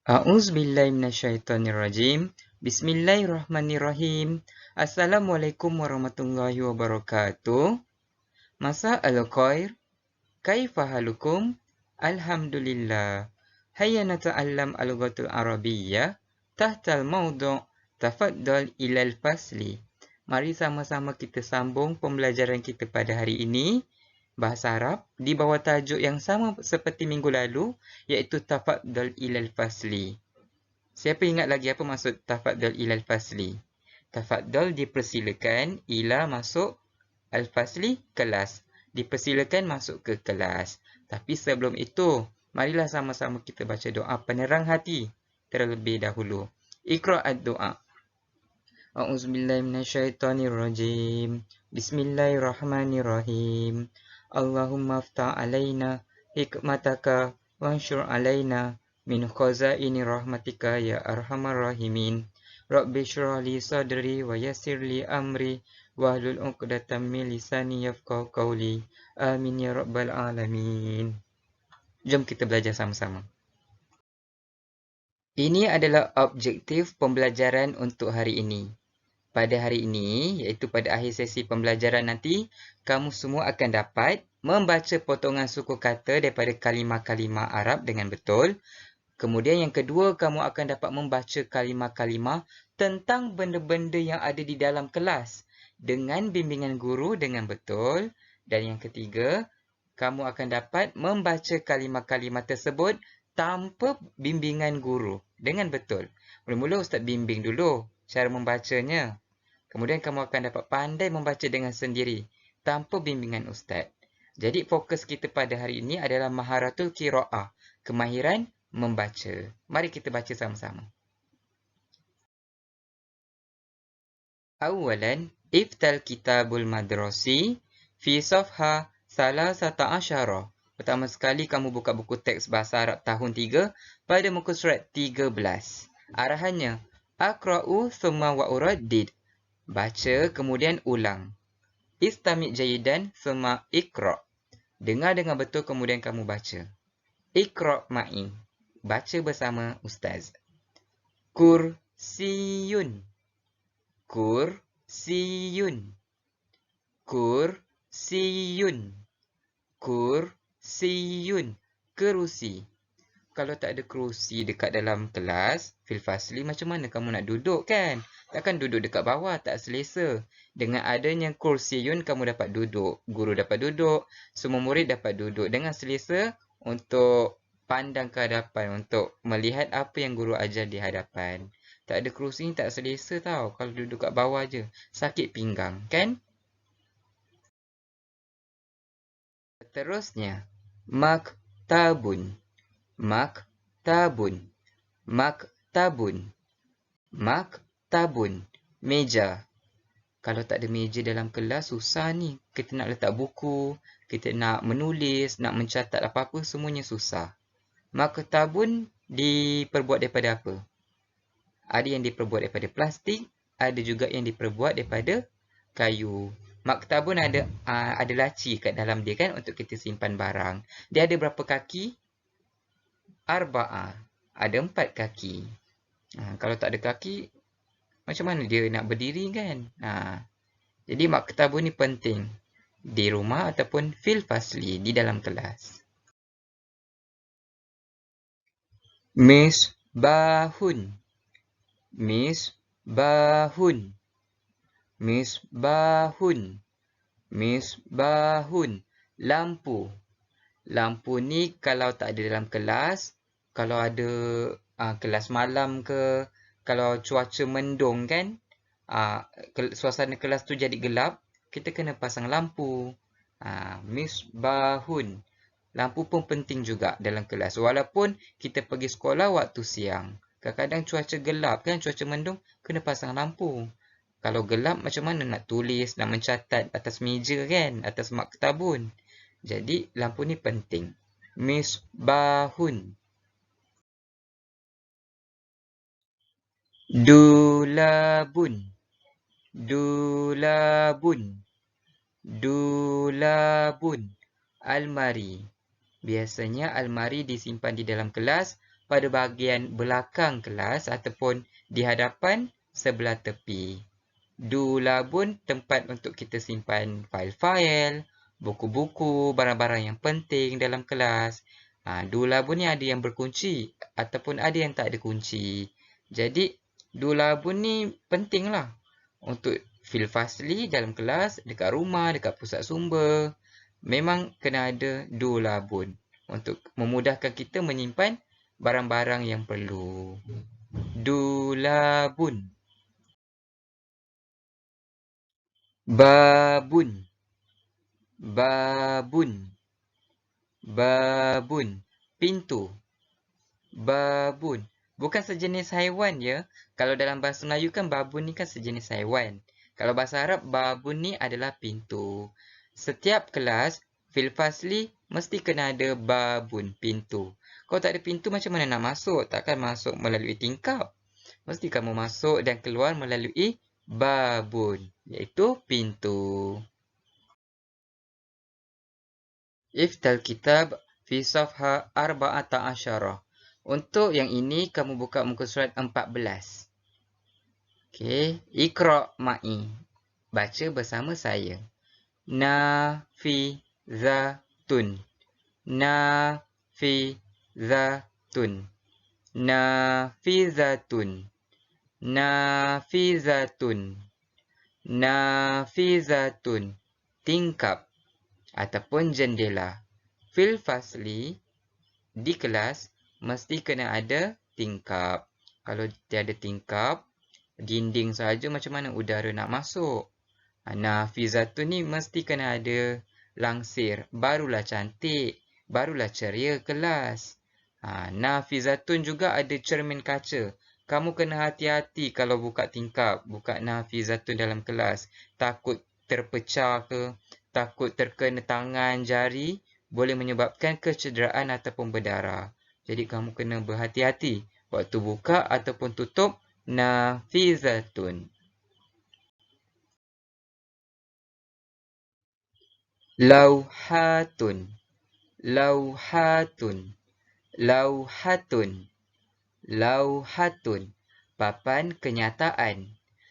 A'udzubillahi minasyaitonirrajim. Bismillahirrahmanirrahim. Assalamualaikum warahmatullahi wabarakatuh. Masa'al khair. Kaifa halukum? Alhamdulillah. Hayya nata'allam al-lughatul arabiyyah tahtal mawdu' tafaddal ilal fasli. Mari sama-sama kita sambung pembelajaran kita pada hari ini. Bahasa Arab di bawah tajuk yang sama seperti minggu lalu, iaitu tafaddal ilal fasli. Siapa ingat lagi apa maksud tafaddal ilal fasli? Tafaddal dipersilakan, ila masuk, al-fasli kelas. Dipersilakan masuk ke kelas. Tapi sebelum itu, marilah sama-sama kita baca doa penerang hati terlebih dahulu. Iqra' ad-doa. A'udzubillahi minasyaitonirrajim. Bismillahirrahmanirrahim. Allahumma aftah alaina hikmataka wansyur alaina min khazaini rahmatika ya arhamar rahimin. Rabbi shrah li sadri wa yassir li amri wahlul 'uqdatam min lisani yafqahu qawli. Amin ya rabbal alamin. Jom kita belajar sama-sama. Ini adalah objektif pembelajaran untuk hari ini. Pada hari ini, iaitu pada akhir sesi pembelajaran nanti, kamu semua akan dapat membaca potongan suku kata daripada kalimah-kalimah Arab dengan betul. Kemudian yang kedua, kamu akan dapat membaca kalimah-kalimah tentang benda-benda yang ada di dalam kelas dengan bimbingan guru dengan betul. Dan yang ketiga, kamu akan dapat membaca kalimah-kalimah tersebut tanpa bimbingan guru dengan betul. Mula-mula Ustaz bimbing dulu cara membacanya. Kemudian kamu akan dapat pandai membaca dengan sendiri tanpa bimbingan ustaz. Jadi fokus kita pada hari ini adalah maharatul qiraah, kemahiran membaca. Mari kita baca sama-sama. Awalan, iftal kitabul madrasi fi safha 13. Pertama sekali kamu buka buku teks bahasa Arab tahun 3 pada muka surat 13. Arahannya, aqra'u thumma wa uraddid. Baca, kemudian ulang. Istami' jayidan, thumma iqra'. Dengar dengan betul, kemudian kamu baca. Iqra' ma'i. Baca bersama Ustaz. Kursiyun. Kursiyun. Kursiyun. Kursiyun. Kerusi. Kalau tak ada kerusi dekat dalam kelas, fil fasli, macam mana kamu nak duduk kan? Takkan duduk dekat bawah, tak selesa. Dengan adanya kursiyun, kamu dapat duduk. Guru dapat duduk. Semua murid dapat duduk dengan selesa untuk pandang ke hadapan, untuk melihat apa yang guru ajar di hadapan. Tak ada kerusi ni tak selesa tau. Kalau duduk kat bawah je, sakit pinggang, kan? Seterusnya, maktabun. Maktabun. Maktabun. Maktabun. Meja. Kalau tak ada meja dalam kelas, susah ni. Kita nak letak buku, kita nak menulis, nak mencatat apa-apa, semuanya susah. Maktabun diperbuat daripada apa? Ada yang diperbuat daripada plastik, ada juga yang diperbuat daripada kayu. Maktabun ada laci kat dalam dia kan untuk kita simpan barang. Dia ada berapa kaki? Arba'ah. Ada 4 kaki. Kalau tak ada kaki, macam mana dia nak berdiri kan? Jadi maktabun ni penting. Di rumah ataupun fil fasli, di dalam kelas. Misbahun. Misbahun. Misbahun. Misbahun. Lampu. Lampu ni kalau tak ada dalam kelas, kalau ada kelas malam ke, kalau cuaca mendung kan, suasana kelas tu jadi gelap, kita kena pasang lampu. Misbahun. Lampu pun penting juga dalam kelas. Walaupun kita pergi sekolah waktu siang. Kadang-kadang cuaca gelap kan, cuaca mendung, kena pasang lampu. Kalau gelap macam mana nak tulis, nak mencatat atas meja kan, atas maktabun. Jadi lampu ni penting. Misbahun. Dulabun. Dulabun. Dulabun. Almari. Biasanya almari disimpan di dalam kelas pada bahagian belakang kelas ataupun di hadapan sebelah tepi. Dulabun tempat untuk kita simpan fail-fail, buku-buku, barang-barang yang penting dalam kelas. Dulabun ni ada yang berkunci ataupun ada yang tak ada kunci. Jadi, dulabun ni pentinglah untuk fil fasli dalam kelas, dekat rumah, dekat pusat sumber. Memang kena ada dulabun untuk memudahkan kita menyimpan barang-barang yang perlu. Dulabun. Babun. Babun. Babun. Pintu. Babun. Bukan sejenis haiwan ya. Kalau dalam bahasa Melayu kan babun ni kan sejenis haiwan. Kalau bahasa Arab, babun ni adalah pintu. Setiap kelas, fil fasli mesti kena ada babun, pintu. Kalau tak ada pintu, macam mana nak masuk? Takkan masuk melalui tingkap. Mesti kamu masuk dan keluar melalui babun, iaitu pintu. Iftal kitab fi safha 14. Untuk yang ini, kamu buka muka surat 14. Okey, Iqra' ma'i. Baca bersama saya. Nafizatun. Nafizatun. Nafizatun. Nafizatun. Nafizatun. Tingkap ataupun jendela. Fil fasli di kelas mesti kena ada tingkap. Kalau tiada tingkap, dinding saja macam mana udara nak masuk? Nafizatun ni mesti kena ada langsir. Barulah cantik. Barulah ceria kelas. Nafizatun juga ada cermin kaca. Kamu kena hati-hati kalau buka tingkap, buka nafizatun dalam kelas. Takut terpecah ke, takut terkena tangan, jari, boleh menyebabkan kecederaan ataupun berdarah. Jadi kamu kena berhati-hati waktu buka ataupun tutup nafizatun. Lauhatun. Lauhatun. Lauhatun. Lauhatun. Papan kenyataan.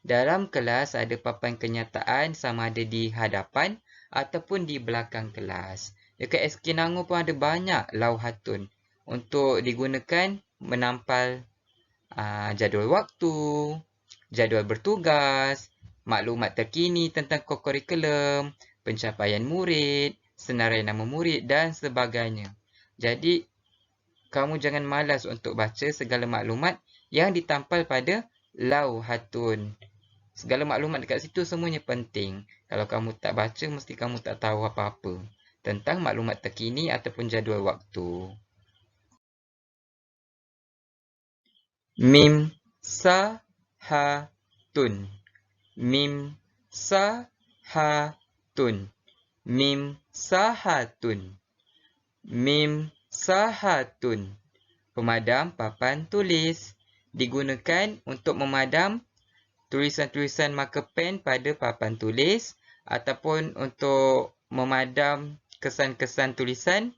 Dalam kelas ada papan kenyataan sama ada di hadapan ataupun di belakang kelas. Dekat SK Nango pun ada banyak lauhatun untuk digunakan menampal jadual waktu, jadual bertugas, maklumat terkini tentang kurikulum, pencapaian murid, senarai nama murid dan sebagainya. Jadi, kamu jangan malas untuk baca segala maklumat yang ditampal pada lauhatun. Segala maklumat dekat situ semuanya penting. Kalau kamu tak baca, mesti kamu tak tahu apa-apa tentang maklumat terkini ataupun jadual waktu. Mim sahatun. Mim sahatun. Mim sahatun. Mim sahatun. Pemadam papan tulis digunakan untuk memadam tulisan-tulisan marker pen pada papan tulis ataupun untuk memadam kesan-kesan tulisan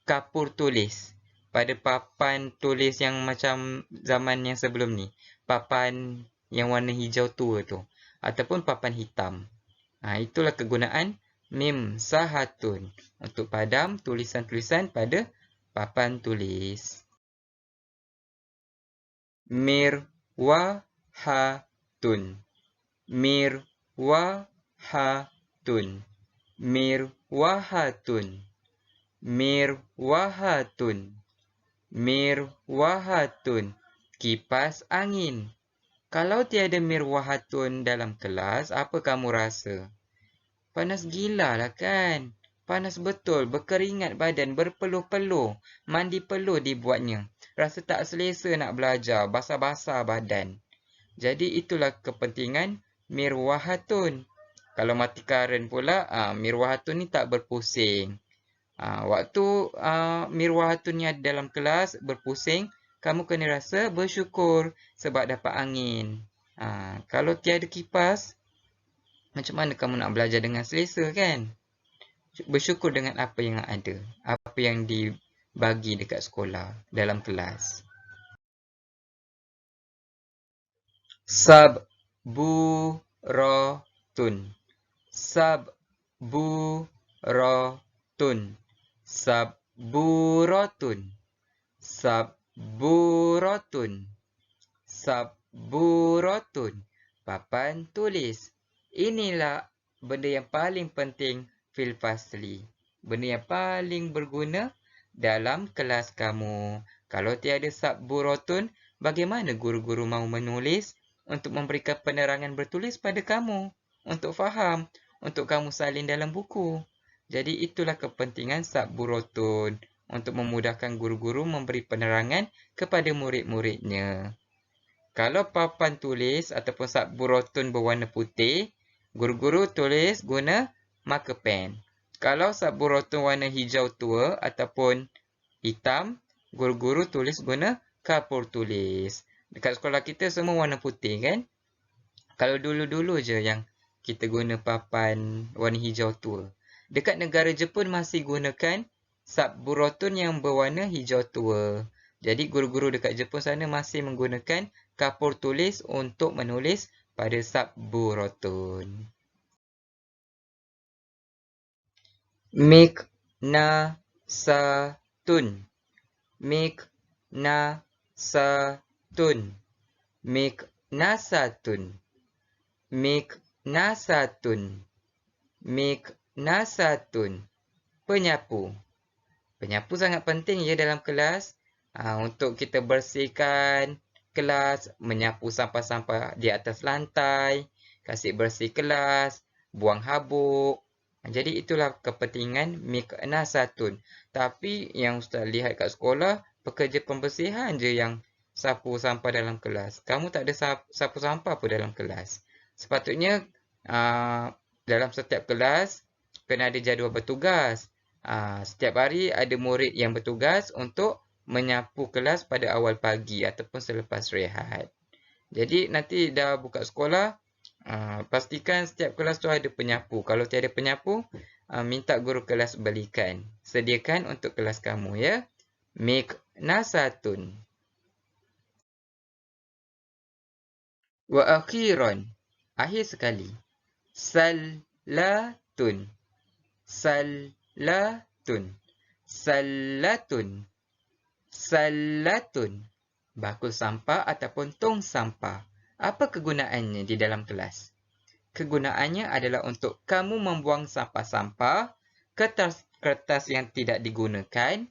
kapur tulis pada papan tulis yang macam zaman yang sebelum ni. Papan yang warna hijau tua tu ataupun papan hitam. Itulah kegunaan mim sahatun untuk padam tulisan-tulisan pada papan tulis. Mirwahatun. Mirwahatun. Mirwahatun. Mirwahatun. Mirwahatun. Kipas angin. Kalau tiada mirwahatun dalam kelas, apa kamu rasa? Panas gila lah kan? Panas betul, berkeringat badan, berpeluh-peluh, mandi peluh dibuatnya. Rasa tak selesa nak belajar, basah-basah badan. Jadi itulah kepentingan mirwahatun. Kalau mati karen pula, mirwahatun ni tak berpusing. Waktu mirwahatun ni ada dalam kelas, berpusing, kamu kena rasa bersyukur sebab dapat angin. Kalau tiada kipas, macam mana kamu nak belajar dengan selesa kan? Bersyukur dengan apa yang ada, apa yang dibagi dekat sekolah, dalam kelas. sabburatun, sabburatun, sabburatun, sabburatun, sabburatun. Papan tulis. Inilah benda yang paling penting fil fasli. Benda yang paling berguna dalam kelas kamu. Kalau tiada sabburatun, bagaimana guru-guru mahu menulis untuk memberikan penerangan bertulis pada kamu? Untuk faham, untuk kamu salin dalam buku. Jadi itulah kepentingan sabburatun untuk memudahkan guru-guru memberi penerangan kepada murid-muridnya. Kalau papan tulis ataupun sabburatun berwarna putih, guru-guru tulis guna marker pen. Kalau sabburatun warna hijau tua ataupun hitam, guru-guru tulis guna kapur tulis. Dekat sekolah kita semua warna putih kan? Kalau dulu-dulu je yang kita guna papan warna hijau tua. Dekat negara Jepun masih gunakan sabburatun yang berwarna hijau tua. Jadi guru-guru dekat Jepun sana masih menggunakan kapur tulis untuk menulis pada sabburatun. Miknasatun, miknasatun, miknasatun, miknasatun, miknasatun. Penyapu. Penyapu sangat penting ya dalam kelas. Untuk kita bersihkan kelas, menyapu sampah-sampah di atas lantai, kasih bersih kelas, buang habuk. Jadi itulah kepentingan miknasatun. Tapi yang Ustaz lihat kat sekolah, pekerja pembersihan je yang sapu sampah dalam kelas. Kamu tak ada sapu sampah pun dalam kelas. Sepatutnya dalam setiap kelas kena ada jadual bertugas. Setiap hari ada murid yang bertugas untuk menyapu kelas pada awal pagi ataupun selepas rehat. Jadi nanti dah buka sekolah, pastikan setiap kelas tu ada penyapu. Kalau tiada penyapu, minta guru kelas belikan. Sediakan untuk kelas kamu ya. Miknasatun. Wa akhiran. Akhir sekali. Sallatun. Sallatun. Sallatun. Sallatun. Bakul sampah ataupun tong sampah. Apa kegunaannya di dalam kelas? Kegunaannya adalah untuk kamu membuang sampah-sampah, kertas-kertas yang tidak digunakan,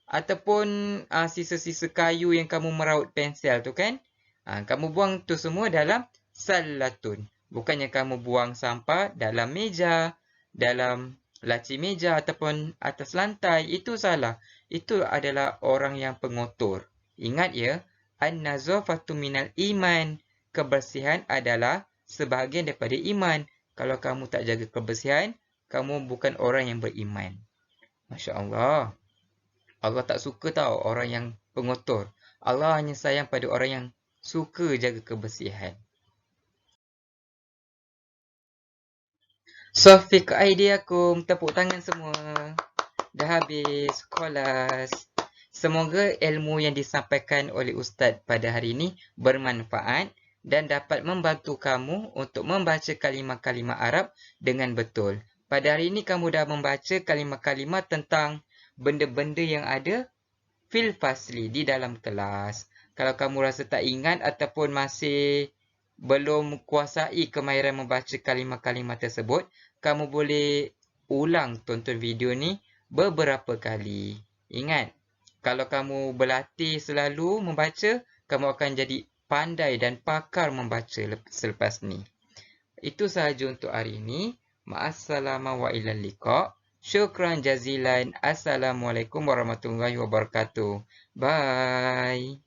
ataupun sisa-sisa kayu yang kamu meraut pensel tu kan? Kamu buang tu semua dalam sallatun. Bukannya kamu buang sampah dalam meja, dalam laci meja ataupun atas lantai. Itu salah. Itu adalah orang yang pengotor. Ingat ya, an-nazafatu minal iman. Kebersihan adalah sebahagian daripada iman. Kalau kamu tak jaga kebersihan, kamu bukan orang yang beriman. Masya Allah. Allah tak suka tau orang yang pengotor. Allah hanya sayang pada orang yang suka jaga kebersihan. Sofiq aidiakum. Tepuk tangan semua. Dah habis kelas. Semoga ilmu yang disampaikan oleh Ustaz pada hari ini bermanfaat dan dapat membantu kamu untuk membaca kalimah-kalimah Arab dengan betul. Pada hari ini kamu dah membaca kalimah-kalimah tentang benda-benda yang ada fil fasli di dalam kelas. Kalau kamu rasa tak ingat ataupun masih belum kuasai kemahiran membaca kalimah-kalimah tersebut, kamu boleh ulang tonton video ni beberapa kali. Ingat, kalau kamu berlatih selalu membaca, kamu akan jadi pandai dan pakar membaca selepas ni. Itu sahaja untuk hari ini. Ma'assalamah wa ilal liqa'. Syukran jazilan. Assalamualaikum warahmatullahi wabarakatuh. Bye.